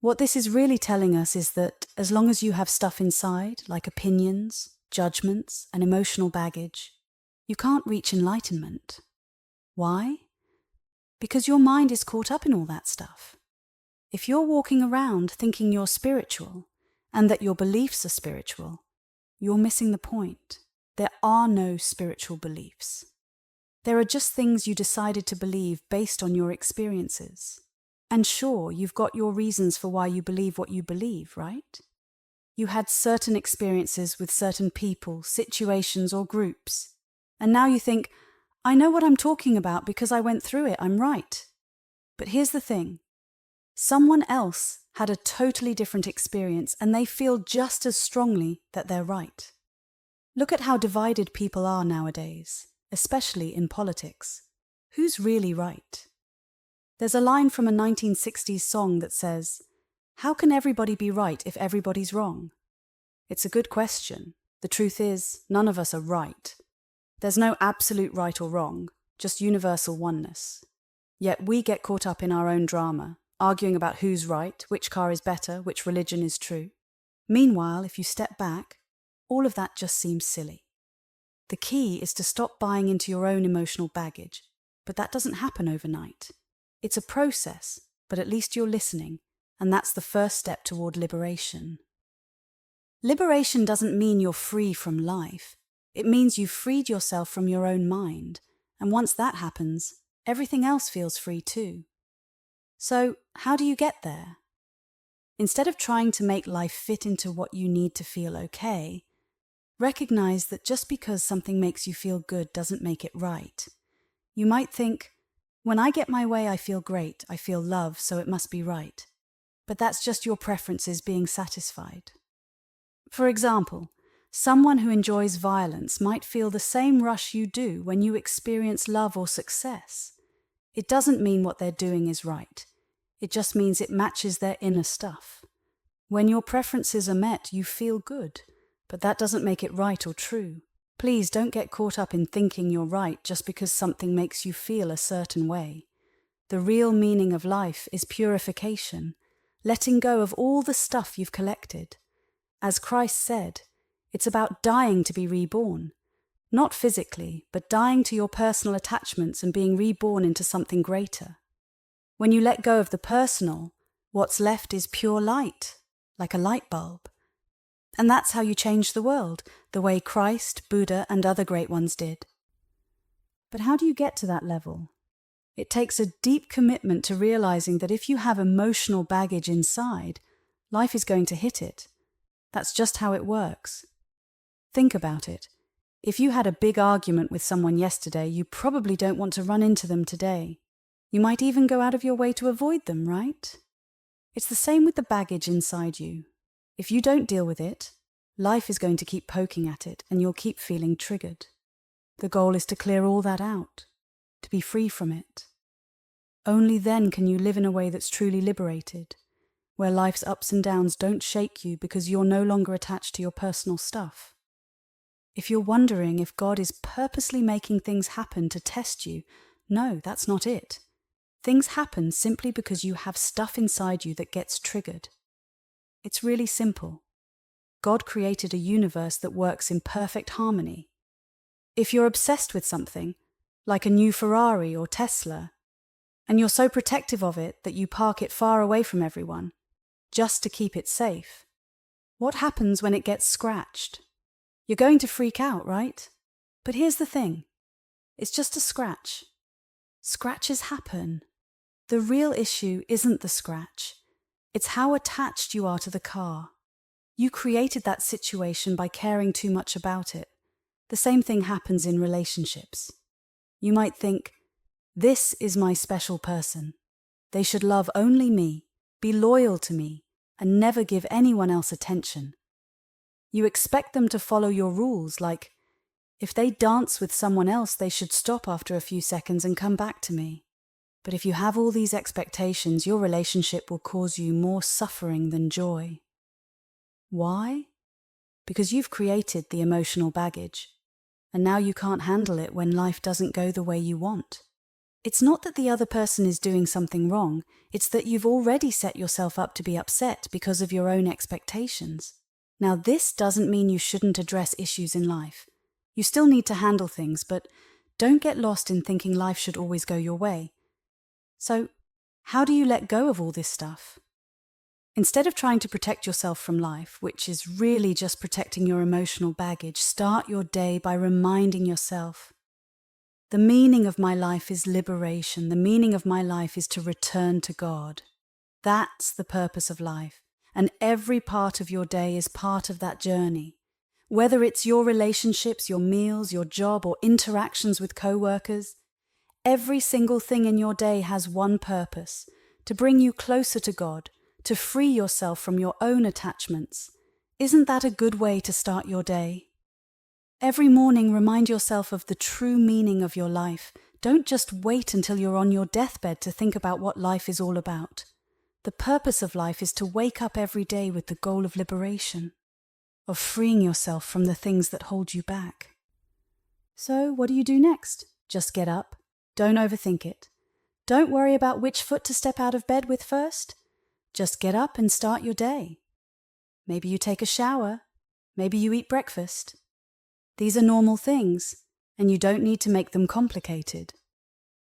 What this is really telling us is that as long as you have stuff inside, like opinions, judgments, and emotional baggage, you can't reach enlightenment. Why? Because your mind is caught up in all that stuff. If you're walking around thinking you're spiritual, and that your beliefs are spiritual, you're missing the point. There are no spiritual beliefs. There are just things you decided to believe based on your experiences. And sure, you've got your reasons for why you believe what you believe, right? You had certain experiences with certain people, situations, or groups. And now you think, I know what I'm talking about because I went through it, I'm right. But here's the thing. Someone else had a totally different experience and they feel just as strongly that they're right. Look at how divided people are nowadays, especially in politics. Who's really right? There's a line from a 1960s song that says, "How can everybody be right if everybody's wrong?" It's a good question. The truth is, none of us are right. There's no absolute right or wrong, just universal oneness. Yet we get caught up in our own drama, arguing about who's right, which car is better, which religion is true. Meanwhile, if you step back, all of that just seems silly. The key is to stop buying into your own emotional baggage, but that doesn't happen overnight. It's a process, but at least you're listening, and that's the first step toward liberation. Liberation doesn't mean you're free from life. It means you've freed yourself from your own mind, and once that happens, everything else feels free too. So, how do you get there? Instead of trying to make life fit into what you need to feel okay, recognize that just because something makes you feel good doesn't make it right. You might think, when I get my way I feel great, I feel love, so it must be right. But that's just your preferences being satisfied. For example, someone who enjoys violence might feel the same rush you do when you experience love or success. It doesn't mean what they're doing is right. It just means it matches their inner stuff. When your preferences are met, you feel good, but that doesn't make it right or true. Please don't get caught up in thinking you're right just because something makes you feel a certain way. The real meaning of life is purification, letting go of all the stuff you've collected. As Christ said, it's about dying to be reborn. Not physically, but dying to your personal attachments and being reborn into something greater. When you let go of the personal, what's left is pure light, like a light bulb. And that's how you change the world, the way Christ, Buddha, and other great ones did. But how do you get to that level? It takes a deep commitment to realizing that if you have emotional baggage inside, life is going to hit it. That's just how it works. Think about it. If you had a big argument with someone yesterday, you probably don't want to run into them today. You might even go out of your way to avoid them, right? It's the same with the baggage inside you. If you don't deal with it, life is going to keep poking at it and you'll keep feeling triggered. The goal is to clear all that out, to be free from it. Only then can you live in a way that's truly liberated, where life's ups and downs don't shake you because you're no longer attached to your personal stuff. If you're wondering if God is purposely making things happen to test you, no, that's not it. Things happen simply because you have stuff inside you that gets triggered. It's really simple. God created a universe that works in perfect harmony. If you're obsessed with something, like a new Ferrari or Tesla, and you're so protective of it that you park it far away from everyone, just to keep it safe, what happens when it gets scratched? You're going to freak out, right? But here's the thing. It's just a scratch. Scratches happen. The real issue isn't the scratch. It's how attached you are to the car. You created that situation by caring too much about it. The same thing happens in relationships. You might think, this is my special person. They should love only me, be loyal to me, and never give anyone else attention. You expect them to follow your rules, like, if they dance with someone else, they should stop after a few seconds and come back to me. But if you have all these expectations, your relationship will cause you more suffering than joy. Why? Because you've created the emotional baggage, and now you can't handle it when life doesn't go the way you want. It's not that the other person is doing something wrong, it's that you've already set yourself up to be upset because of your own expectations. Now, this doesn't mean you shouldn't address issues in life. You still need to handle things, but don't get lost in thinking life should always go your way. So, how do you let go of all this stuff? Instead of trying to protect yourself from life, which is really just protecting your emotional baggage, start your day by reminding yourself, the meaning of my life is liberation. The meaning of my life is to return to God. That's the purpose of life, and every part of your day is part of that journey. Whether it's your relationships, your meals, your job, or interactions with co-workers, every single thing in your day has one purpose: to bring you closer to God, to free yourself from your own attachments. Isn't that a good way to start your day? Every morning, remind yourself of the true meaning of your life. Don't just wait until you're on your deathbed to think about what life is all about. The purpose of life is to wake up every day with the goal of liberation, of freeing yourself from the things that hold you back. So, what do you do next? Just get up. Don't overthink it. Don't worry about which foot to step out of bed with first. Just get up and start your day. Maybe you take a shower. Maybe you eat breakfast. These are normal things, and you don't need to make them complicated.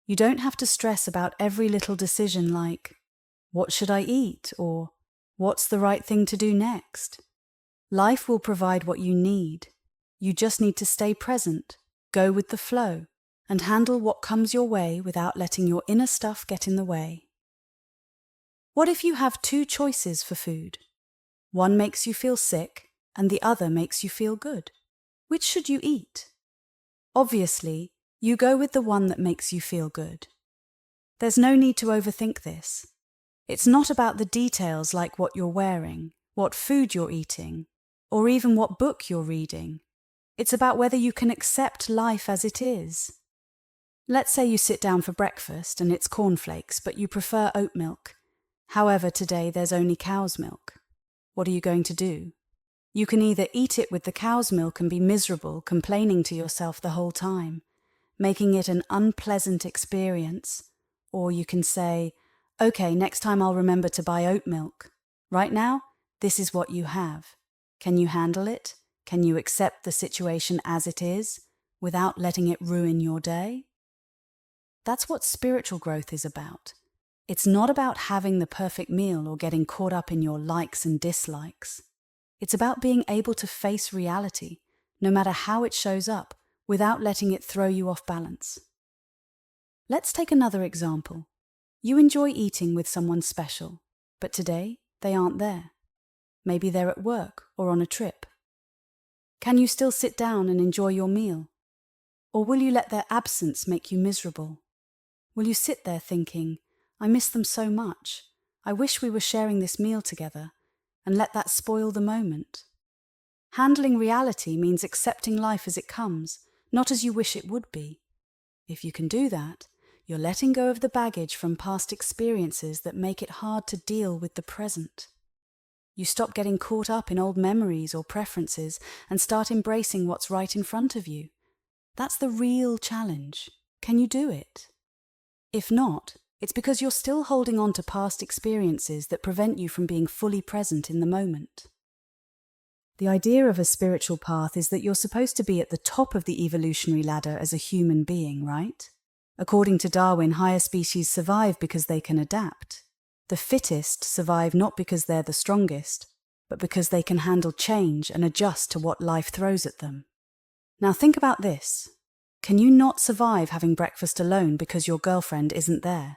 You don't have to stress about every little decision like, what should I eat? Or, what's the right thing to do next? Life will provide what you need. You just need to stay present, go with the flow, and handle what comes your way without letting your inner stuff get in the way. What if you have two choices for food? One makes you feel sick, and the other makes you feel good. Which should you eat? Obviously, you go with the one that makes you feel good. There's no need to overthink this. It's not about the details like what you're wearing, what food you're eating, or even what book you're reading. It's about whether you can accept life as it is. Let's say you sit down for breakfast and it's cornflakes, but you prefer oat milk. However, today there's only cow's milk. What are you going to do? You can either eat it with the cow's milk and be miserable, complaining to yourself the whole time, making it an unpleasant experience, or you can say, okay, next time I'll remember to buy oat milk. Right now, this is what you have. Can you handle it? Can you accept the situation as it is, without letting it ruin your day? That's what spiritual growth is about. It's not about having the perfect meal or getting caught up in your likes and dislikes. It's about being able to face reality, no matter how it shows up, without letting it throw you off balance. Let's take another example. You enjoy eating with someone special, but today they aren't there. Maybe they're at work or on a trip. Can you still sit down and enjoy your meal? Or will you let their absence make you miserable? Will you sit there thinking, I miss them so much, I wish we were sharing this meal together, and let that spoil the moment? Handling reality means accepting life as it comes, not as you wish it would be. If you can do that, you're letting go of the baggage from past experiences that make it hard to deal with the present. You stop getting caught up in old memories or preferences and start embracing what's right in front of you. That's the real challenge. Can you do it? If not, it's because you're still holding on to past experiences that prevent you from being fully present in the moment. The idea of a spiritual path is that you're supposed to be at the top of the evolutionary ladder as a human being, right? According to Darwin, higher species survive because they can adapt. The fittest survive not because they're the strongest, but because they can handle change and adjust to what life throws at them. Now think about this. Can you not survive having breakfast alone because your girlfriend isn't there?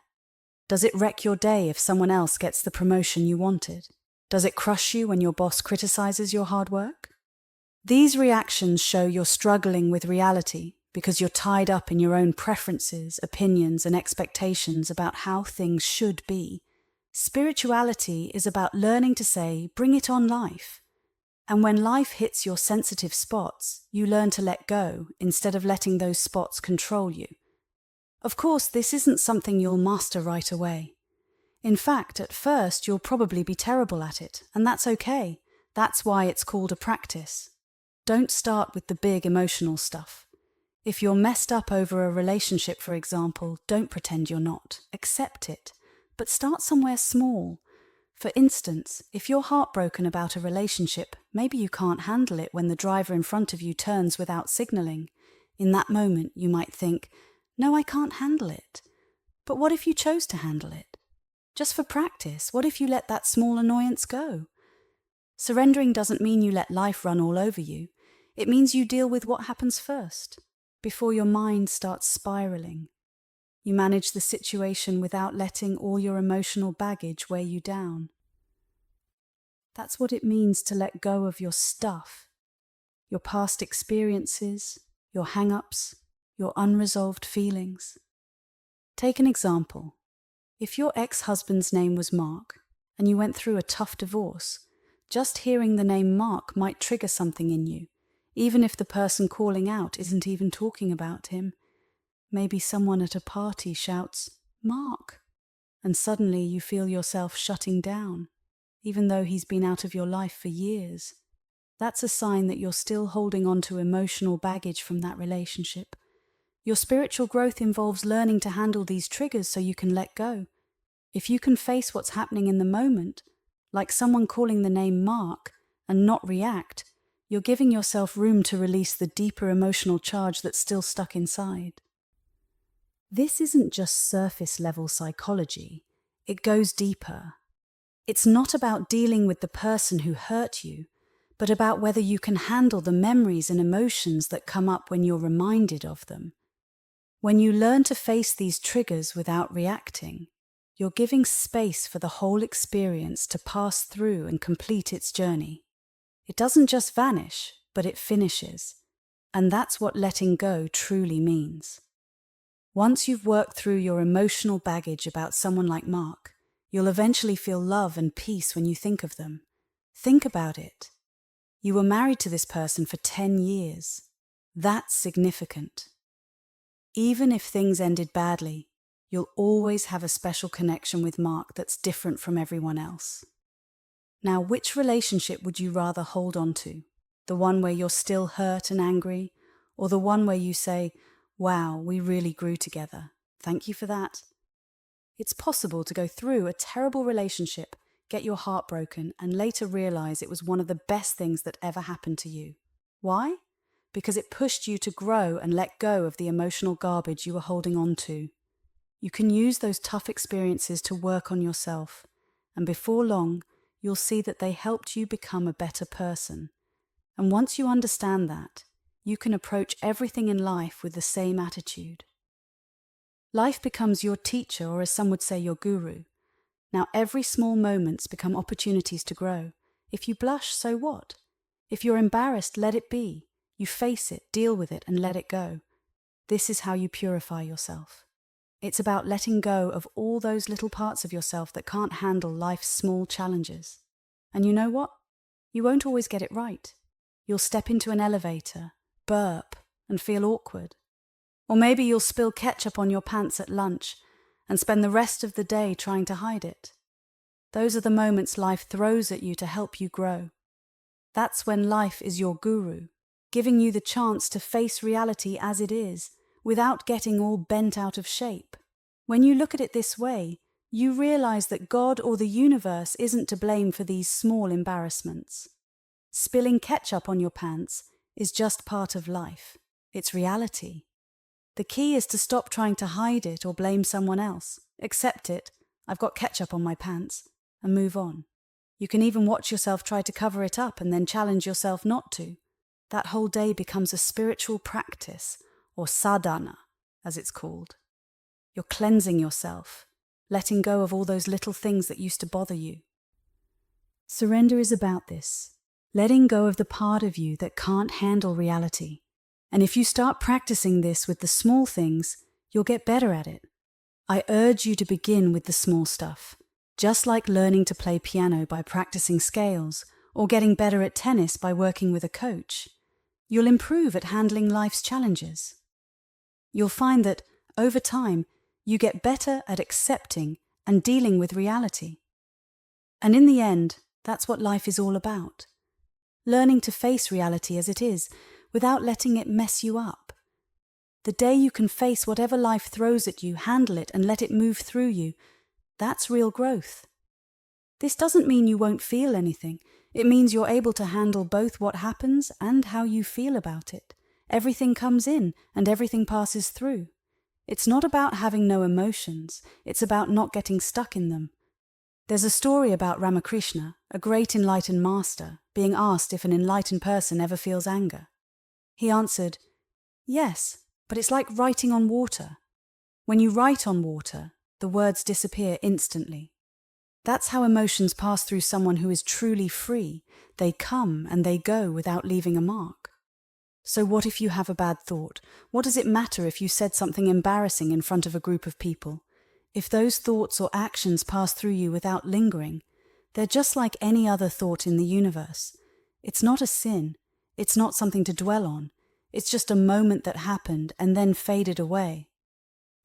Does it wreck your day if someone else gets the promotion you wanted? Does it crush you when your boss criticizes your hard work? These reactions show you're struggling with reality because you're tied up in your own preferences, opinions, and expectations about how things should be. Spirituality is about learning to say, bring it on life. And when life hits your sensitive spots, you learn to let go instead of letting those spots control you. Of course, this isn't something you'll master right away. In fact, at first, you'll probably be terrible at it, and that's okay. That's why it's called a practice. Don't start with the big emotional stuff. If you're messed up over a relationship, for example, don't pretend you're not. Accept it, but start somewhere small. For instance, if you're heartbroken about a relationship, maybe you can't handle it when the driver in front of you turns without signaling. In that moment, you might think, no, I can't handle it. But what if you chose to handle it? Just for practice, what if you let that small annoyance go? Surrendering doesn't mean you let life run all over you. It means you deal with what happens first, before your mind starts spiraling. You manage the situation without letting all your emotional baggage weigh you down. That's what it means to let go of your stuff, your past experiences, your hang-ups, your unresolved feelings. Take an example. If your ex-husband's name was Mark and you went through a tough divorce, just hearing the name Mark might trigger something in you, even if the person calling out isn't even talking about him. Maybe someone at a party shouts, "Mark," and suddenly you feel yourself shutting down, even though he's been out of your life for years. That's a sign that you're still holding on to emotional baggage from that relationship. Your spiritual growth involves learning to handle these triggers so you can let go. If you can face what's happening in the moment, like someone calling the name Mark, and not react, you're giving yourself room to release the deeper emotional charge that's still stuck inside. This isn't just surface-level psychology. It goes deeper. It's not about dealing with the person who hurt you, but about whether you can handle the memories and emotions that come up when you're reminded of them. When you learn to face these triggers without reacting, you're giving space for the whole experience to pass through and complete its journey. It doesn't just vanish, but it finishes. And that's what letting go truly means. Once you've worked through your emotional baggage about someone like Mark, you'll eventually feel love and peace when you think of them. Think about it. You were married to this person for 10 years. That's significant. Even if things ended badly, you'll always have a special connection with Mark that's different from everyone else. Now, which relationship would you rather hold on to? The one where you're still hurt and angry, or the one where you say, "Wow, we really grew together. Thank you for that"? It's possible to go through a terrible relationship, get your heart broken, and later realize it was one of the best things that ever happened to you. Why? Because it pushed you to grow and let go of the emotional garbage you were holding on to. You can use those tough experiences to work on yourself, and before long, you'll see that they helped you become a better person. And once you understand that, you can approach everything in life with the same attitude. Life becomes your teacher, or as some would say, your guru. Now every small moments become opportunities to grow. If you blush, so what? If you're embarrassed, let it be. You face it, deal with it, and let it go. This is how you purify yourself. It's about letting go of all those little parts of yourself that can't handle life's small challenges. And you know what? You won't always get it right. You'll step into an elevator, burp, and feel awkward. Or maybe you'll spill ketchup on your pants at lunch and spend the rest of the day trying to hide it. Those are the moments life throws at you to help you grow. That's when life is your guru, giving you the chance to face reality as it is, without getting all bent out of shape. When you look at it this way, you realize that God or the universe isn't to blame for these small embarrassments. Spilling ketchup on your pants is just part of life. It's reality. The key is to stop trying to hide it or blame someone else. Accept it, I've got ketchup on my pants, and move on. You can even watch yourself try to cover it up and then challenge yourself not to. That whole day becomes a spiritual practice, or sadhana, as it's called. You're cleansing yourself, letting go of all those little things that used to bother you. Surrender is about this, letting go of the part of you that can't handle reality. And if you start practicing this with the small things, you'll get better at it. I urge you to begin with the small stuff, just like learning to play piano by practicing scales, or getting better at tennis by working with a coach. You'll improve at handling life's challenges. You'll find that, over time, you get better at accepting and dealing with reality. And in the end, that's what life is all about. Learning to face reality as it is, without letting it mess you up. The day you can face whatever life throws at you, handle it and let it move through you, that's real growth. This doesn't mean you won't feel anything. It means you're able to handle both what happens and how you feel about it. Everything comes in and everything passes through. It's not about having no emotions, it's about not getting stuck in them. There's a story about Ramakrishna, a great enlightened master, being asked if an enlightened person ever feels anger. He answered, "Yes, but it's like writing on water. When you write on water, the words disappear instantly. That's how emotions pass through someone who is truly free. They come and they go without leaving a mark. So what if you have a bad thought? What does it matter if you said something embarrassing in front of a group of people? If those thoughts or actions pass through you without lingering, they're just like any other thought in the universe. It's not a sin. It's not something to dwell on. It's just a moment that happened and then faded away.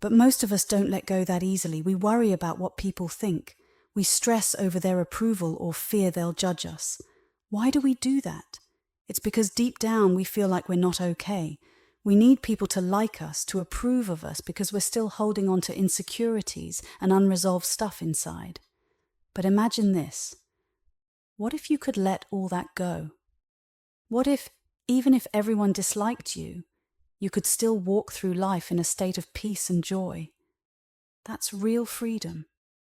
But most of us don't let go that easily. We worry about what people think. We stress over their approval or fear they'll judge us. Why do we do that? It's because deep down we feel like we're not okay. We need people to like us, to approve of us, because we're still holding on to insecurities and unresolved stuff inside. But imagine this. What if you could let all that go? What if, even if everyone disliked you, you could still walk through life in a state of peace and joy? That's real freedom.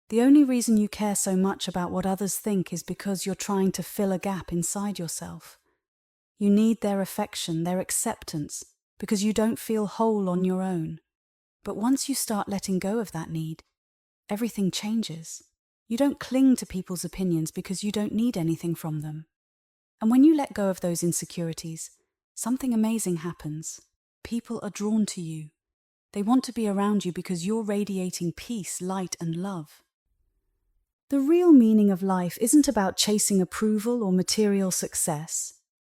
The only reason you care so much about what others think is because you're trying to fill a gap inside yourself. You need their affection, their acceptance, because you don't feel whole on your own. But once you start letting go of that need, everything changes. You don't cling to people's opinions because you don't need anything from them. And when you let go of those insecurities, something amazing happens. People are drawn to you. They want to be around you because you're radiating peace, light, and love. The real meaning of life isn't about chasing approval or material success.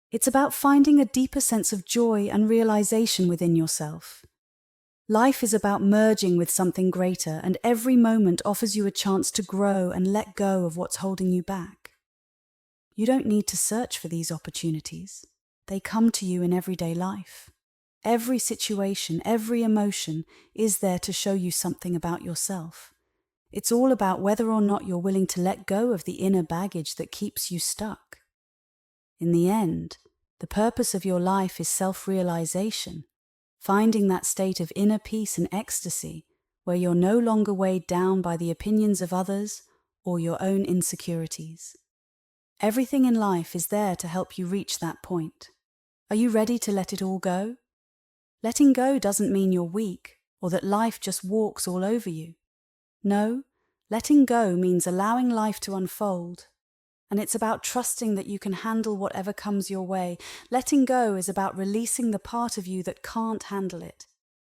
It's about finding a deeper sense of joy and realization within yourself. Life is about merging with something greater, and every moment offers you a chance to grow and let go of what's holding you back. You don't need to search for these opportunities. They come to you in everyday life. Every situation, every emotion is there to show you something about yourself. It's all about whether or not you're willing to let go of the inner baggage that keeps you stuck. In the end, the purpose of your life is self-realization, finding that state of inner peace and ecstasy where you're no longer weighed down by the opinions of others or your own insecurities. Everything in life is there to help you reach that point. Are you ready to let it all go? Letting go doesn't mean you're weak or that life just walks all over you. No, letting go means allowing life to unfold. And it's about trusting that you can handle whatever comes your way. Letting go is about releasing the part of you that can't handle it.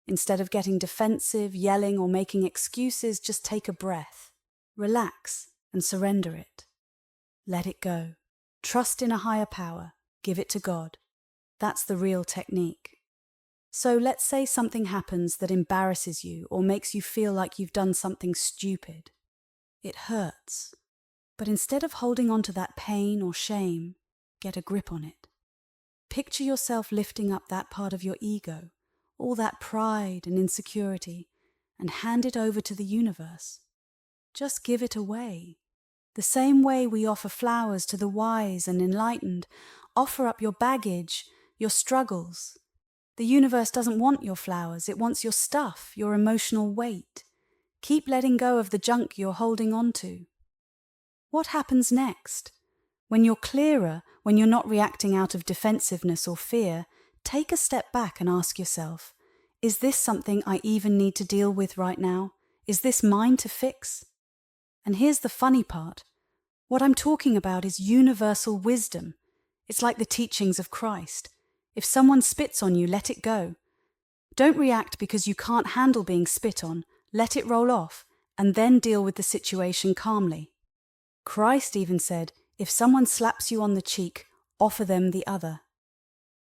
Instead of getting defensive, yelling, or making excuses, just take a breath. Relax and surrender it. Let it go. Trust in a higher power. Give it to God. That's the real technique. So let's say something happens that embarrasses you or makes you feel like you've done something stupid. It hurts. But instead of holding on to that pain or shame, get a grip on it. Picture yourself lifting up that part of your ego, all that pride and insecurity, and hand it over to the universe. Just give it away. The same way we offer flowers to the wise and enlightened, offer up your baggage, your struggles. The universe doesn't want your flowers, it wants your stuff, your emotional weight. Keep letting go of the junk you're holding on to. What happens next? When you're clearer, when you're not reacting out of defensiveness or fear, take a step back and ask yourself, is this something I even need to deal with right now? Is this mine to fix? And here's the funny part. What I'm talking about is universal wisdom. It's like the teachings of Christ. If someone spits on you, let it go. Don't react because you can't handle being spit on. Let it roll off, and then deal with the situation calmly. Christ even said, if someone slaps you on the cheek, offer them the other.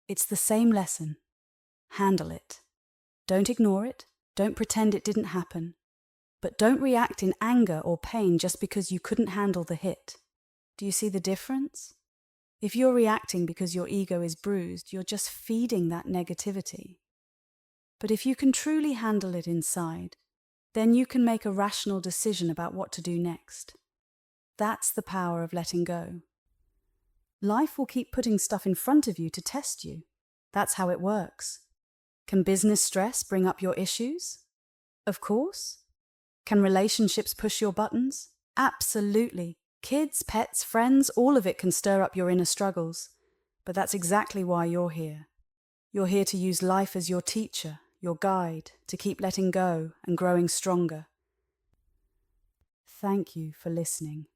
It's the same lesson. Handle it. Don't ignore it. Don't pretend it didn't happen. But don't react in anger or pain just because you couldn't handle the hit. Do you see the difference? If you're reacting because your ego is bruised, you're just feeding that negativity. But if you can truly handle it inside, then you can make a rational decision about what to do next. That's the power of letting go. Life will keep putting stuff in front of you to test you. That's how it works. Can business stress bring up your issues? Of course. Can relationships push your buttons? Absolutely. Kids, pets, friends, all of it can stir up your inner struggles. But that's exactly why you're here. You're here to use life as your teacher, your guide, to keep letting go and growing stronger. Thank you for listening.